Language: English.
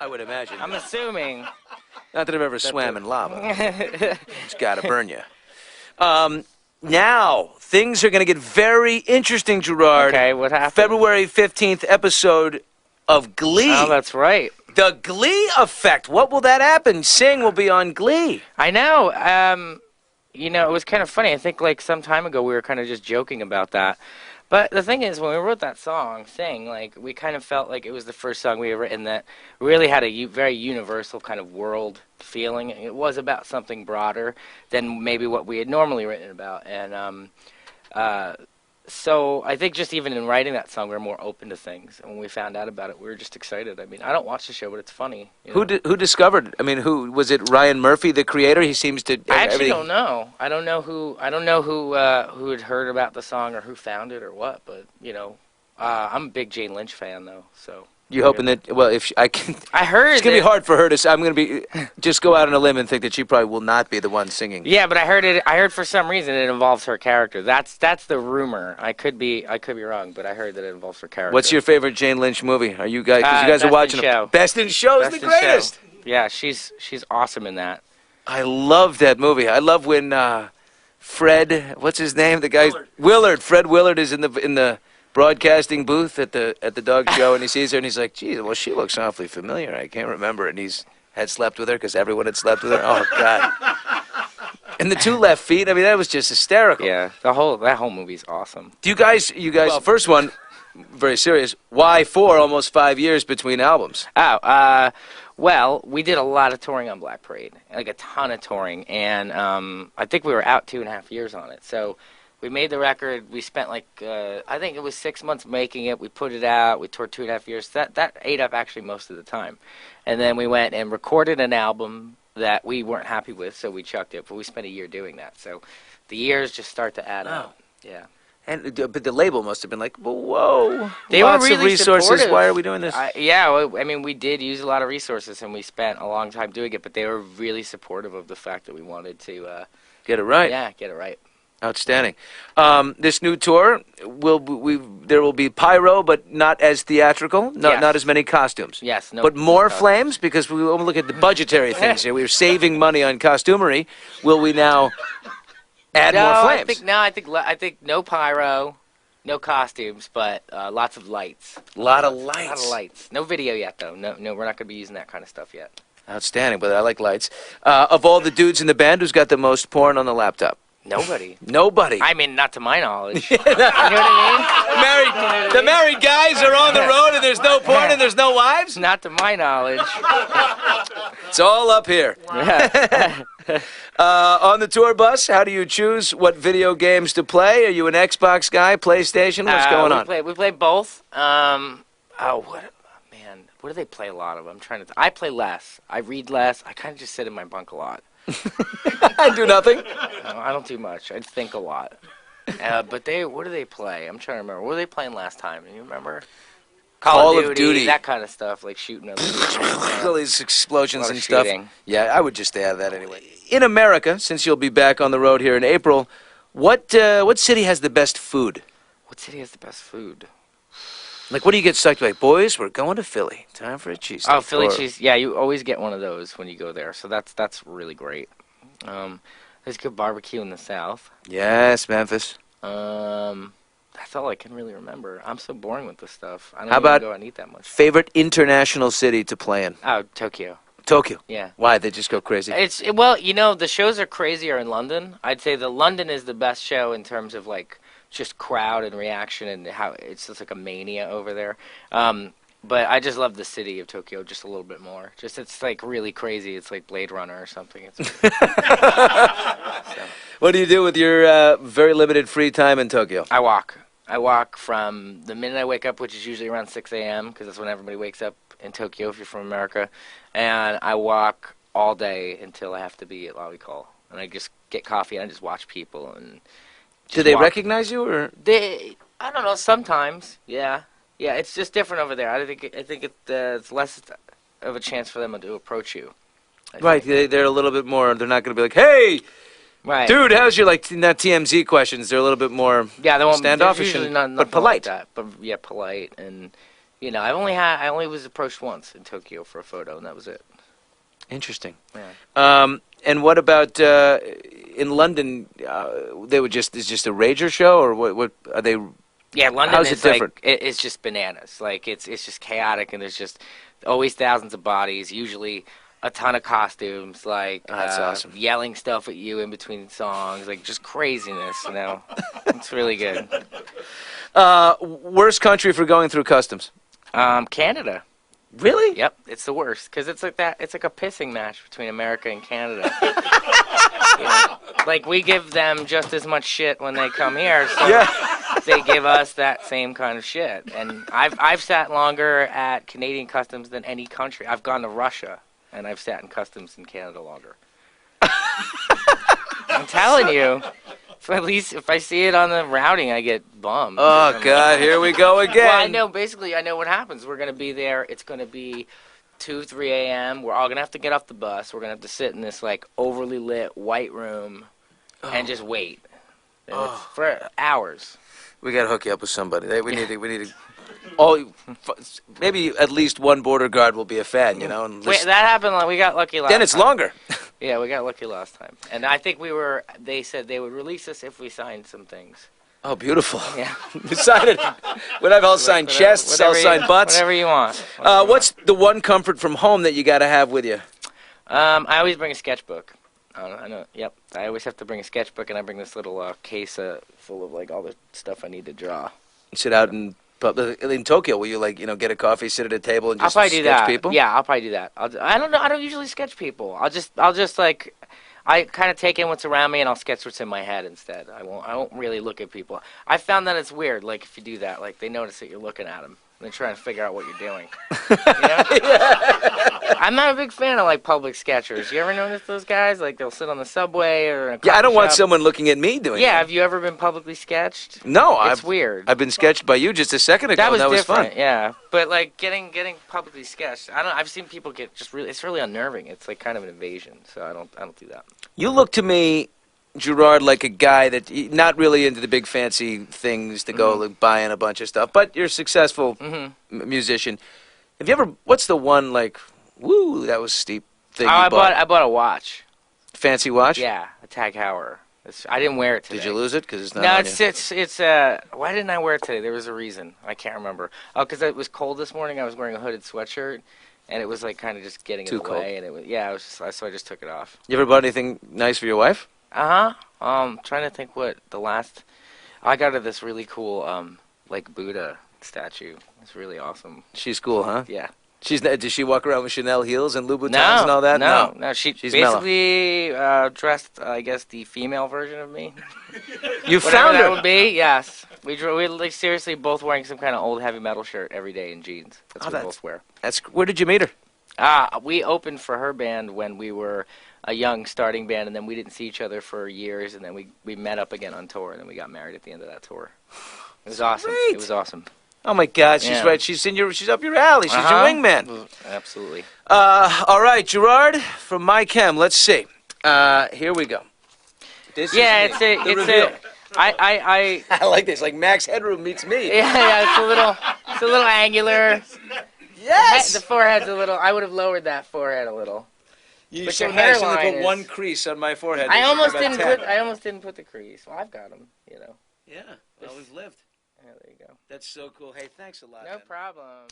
I would imagine. I'm assuming. Not that I've ever swam in lava. It's got to burn you. Now, things are going to get very interesting, Gerard. Okay, what happened? February 15th episode of Glee. Oh, that's right. The Glee effect. What will that happen? Sing will be on Glee. I know. You know, it was kind of funny. I think like some time ago we were kind of just joking about that. But the thing is, when we wrote that song, Sing, like, we kind of felt like it was the first song we had written that really had a very universal kind of world feeling. It was about something broader than maybe what we had normally written about. And so I think just even in writing that song, we were more open to things. And when we found out about it, we were just excited. I mean, I don't watch the show, but it's funny. Who discovered? I mean, who was it? Ryan Murphy, the creator. He seems to. I actually don't know. I don't know who had heard about the song or who found it or what. But you know, I'm a big Jane Lynch fan though. So you hoping that? Well, if I can, I heard it's gonna be hard for her to. I'm gonna be just go out on a limb and think that she probably will not be the one singing. Yeah, but I heard for some reason it involves her character. That's the rumor. I could be wrong, but I heard that it involves her character. What's your favorite Jane Lynch movie? Are you guys? Because you guys are watching Show. Best in Show is the greatest. Show. Yeah, she's awesome in that. I love that movie. I love when Fred, what's his name? The guy Willard. Fred Willard is in the broadcasting booth at the dog show, and he sees her and he's like, "Geez, well, she looks awfully familiar. I can't remember." And he's had slept with her because everyone had slept with her. Oh God! And the 2 left feet. I mean, that was just hysterical. Yeah, that whole movie's awesome. Do you guys? Well, first one, very serious. Why 4 almost 5 years between albums? Oh, well, we did a lot of touring on Black Parade, like a ton of touring, and I think we were out 2.5 years on it. So we made the record. We spent like I think it was 6 months making it. We put it out. We toured 2.5 years. That ate up actually most of the time, and then we went and recorded an album that we weren't happy with, so we chucked it. But we spent a year doing that. So the years just start to add up. Yeah. And but the label must have been like, whoa, they lots were really of resources. Supportive. Why are we doing this? Yeah, well, I mean, we did use a lot of resources, and we spent a long time doing it. But they were really supportive of the fact that we wanted to get it right. Yeah, get it right. Outstanding. This new tour there will be pyro, but not as theatrical. Not as many costumes. Yes, no. But more costumes. flames, because we will look at the budgetary things here. We were saving money on costumery. Will we now add more flames? I think no pyro, no costumes, but lots of lights. A lot of lights. No video yet, though. No, we're not going to be using that kind of stuff yet. Outstanding, but I like lights. Of all the dudes in the band, who's got the most porn on the laptop? Nobody. I mean, not to my knowledge. You know what I mean? The married guys are on the road and there's no porn and there's no wives? Not to my knowledge. It's all up here. Yeah. On the tour bus, how do you choose what video games to play? Are you an Xbox guy, PlayStation? What's going on? We play both. Man, what do they play a lot of? I play less. I read less. I kind of just sit in my bunk a lot. I do nothing. No, I don't do much. I think a lot. But what do they play? I'm trying to remember. What were they playing last time? Do you remember? Call of Duty. That kind of stuff, like shooting other people. All these explosions and stuff. Shooting. Yeah, I would just stay out of that anyway. In America, since you'll be back on the road here in April, what city has the best food? What city has the best food? Like, what do you get psyched like? Boys, we're going to Philly. Time for a cheesesteak. Oh, Philly cheese. Yeah, you always get one of those when you go there. So that's really great. There's good barbecue in the South. Yes, Memphis. That's all I can really remember. I'm so boring with this stuff. I don't How about go and eat that much. Favorite international city to play in? Oh, Tokyo. Tokyo. Yeah. Why? They just go crazy? Well, you know, the shows are crazier in London. I'd say the London is the best show in terms of like just crowd and reaction and how it's just like a mania over there. But I just love the city of Tokyo just a little bit more. Just it's like really crazy. It's like Blade Runner or something. It's so. What do you do with your very limited free time in Tokyo? I walk. I walk from the minute I wake up, which is usually around 6 a.m. because that's when everybody wakes up in Tokyo if you're from America. And I walk all day until I have to be at Lobby Call. And I just get coffee and I just watch people. And do they recognize you? Or I don't know, sometimes, yeah. Yeah, it's just different over there. I think it's less of a chance for them to approach you. Right, they're a little bit more, they're not going to be like, hey, right. Dude, how's your, like, not TMZ questions. They're a little bit more they won't, standoffish, usually but polite. Like that, but, yeah, polite. And, You know, I only was approached once in Tokyo for a photo, and that was it. Interesting. Yeah. And what about in London? They would it's just a rager show, or what are they? Yeah, London How's it is different? like it's just bananas. Like it's just chaotic, and there's just always thousands of bodies. Usually, a ton of costumes, like Oh, that's awesome. yelling stuff at you in between songs, like just craziness. You know, it's really good. Worst country for going through customs? Canada. Really? Yep, it's the worst because it's like that. It's like a pissing match between America and Canada. You know? Like we give them just as much shit when they come here, so Yeah. they give us that same kind of shit. And I've sat longer at Canadian customs than any country. I've gone to Russia and I've sat in customs in Canada longer. I'm telling you. At least if I see it on the routing, I get bummed. Oh God, here we go again. Well, I know. Basically, I know what happens. We're gonna be there. It's gonna be 2, 3 a.m. We're all gonna have to get off the bus. We're gonna have to sit in this like overly lit white room and just wait. And it's for hours. We gotta hook you up with somebody. We need to. Oh, maybe at least one border guard will be a fan, you know. And Wait, that happened. Like, we got lucky last. then it's time. longer. Yeah, we got lucky last time. And I think they said they would release us if we signed some things. Oh, beautiful. Yeah. Decided. Whatever, I'll sign chests, I'll sign butts. Whatever you want. What's the one comfort from home that you gotta have with you? I always bring a sketchbook. I know. Yep. I always have to bring a sketchbook, and I bring this little case full of like all the stuff I need to draw. Sit out in Tokyo, will you get a coffee, sit at a table, and I'll just probably do sketch that. people? Yeah, I'll probably do that. I don't know. I don't usually sketch people. I'll just like, I kind of take in what's around me and I'll sketch what's in my head instead. I won't really look at people. I found that it's weird. Like if you do that, like they notice that you're looking at them. And they're trying to figure out what you're doing. You know? I'm not a big fan of like public sketchers. You ever notice those guys? Like they'll sit on the subway or in a Yeah, I don't coffee want shop. someone looking at me doing it. Yeah, have you ever been publicly sketched? No, It's weird. I've been sketched by you just a second ago. That was fun. different, yeah. But like getting publicly sketched, I've seen people get it's really unnerving. It's like kind of an invasion. So I don't do that. You look to me, Gerard, like a guy that not really into the big fancy things to go like, buying a bunch of stuff, but you're a successful musician. Have you ever? What's the one like? Woo, that was steep thing you I bought. bought a watch. Fancy watch? Yeah, a Tag Heuer. I didn't wear it today. Did you lose it? Because it's not. No, on it's why didn't I wear it today? There was a reason. I can't remember. Oh, because it was cold this morning. I was wearing a hooded sweatshirt, and it was like kind of just getting Too in the cold. way, and it was so I just took it off. You ever bought anything nice for your wife? Trying to think what the last. I got her this really cool like Buddha statue. It's really awesome. She's cool, huh? Yeah. Does she walk around with Chanel heels and Louboutins and all that? No. She's mellow. basically dressed, I guess, the female version of me. You Whatever found that her. would be. Yes. We like seriously both wearing some kind of old heavy metal shirt every day in jeans. That's what we both wear. Where did you meet her? We opened for her band when we were a young starting band, and then we didn't see each other for years, and then we met up again on tour, and then we got married at the end of that tour. It was awesome. Great. It was awesome. Oh my God, she's Yeah. right. She's up your alley. She's your wingman. Absolutely. All right, Gerard from My Chem. Let's see. Here we go. This Yeah, is me. The it's reveal. I I like this. Like Max Headroom meets me. yeah, it's a little angular. Yes. The forehead's a little. I would have lowered that forehead a little. You but so your nice. You only hairline put is- one crease on my forehead. I There should be almost about didn't 10. put. I almost didn't put the crease. Well, I've got them. You know. Yeah. Well, we've lived. Yeah, there you go. That's so cool. Hey, thanks a lot. No man. problem.